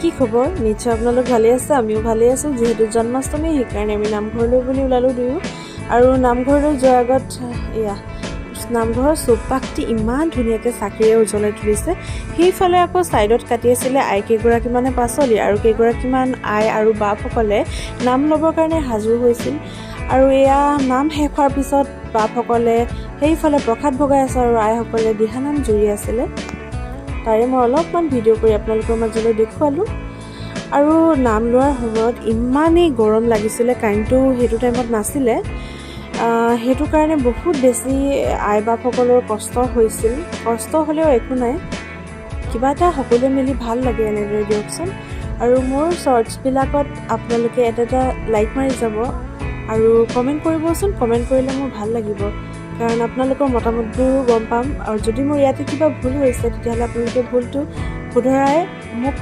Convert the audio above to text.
কি খবৰ নিশ্চয় আপোনালোক ভালে আছে আমিও ভালে আছো যেহেতু জন্মাষ্টমী সেইকাৰণে আমি নামঘৰলৈ বুলি ওলালো দুয়ো আৰু নামঘৰলৈ যোৱাৰ আগত এয়া নামঘৰৰ চৌপাশটি ইমান ধুনীয়াকৈ চাকিৰে উজ্বলাই তুলিছে সেইফালে আকৌ ছাইডত কাটি আছিলে আই কেইগৰাকীমানে পাচলি আৰু কেইগৰাকীমান আই আৰু বাপসকলে নাম ল'বৰ কাৰণে সাজু হৈছিল আৰু এয়া নাম শেষ হোৱাৰ পিছত বাপসকলে সেইফালে প্ৰসাদ ভগাই আছে আৰু আইসকলে দিহানাম জুৰি আছিলে তাৰে মই অলপমান ভিডিঅ' কৰি আপোনালোকৰ মাজলৈ দেখুৱালোঁ আৰু নাম লোৱাৰ সময়ত ইমানেই গৰম লাগিছিলে কাৰেণ্টটো সেইটো টাইমত নাছিলে সেইটো কাৰণে বহুত বেছি আই বাপসকলৰ কষ্ট হৈছিল কষ্ট হ'লেও একো নাই কিবা এটা সকলোৱে মিলি ভাল লাগে এনেদৰে দিয়কচোন আৰু মোৰ শ্বৰ্টছবিলাকত আপোনালোকে এটা লাইক মাৰি যাব আৰু কমেণ্ট কৰিবচোন কমেণ্ট কৰিলে মোৰ ভাল লাগিব কাৰণ আপোনালোকৰ মতামতবোৰো গম পাম আৰু যদি মোৰ ইয়াতে কিবা ভুল হৈছে তেতিয়াহ'লে আপোনালোকে ভুলটো শুধৰাই মোক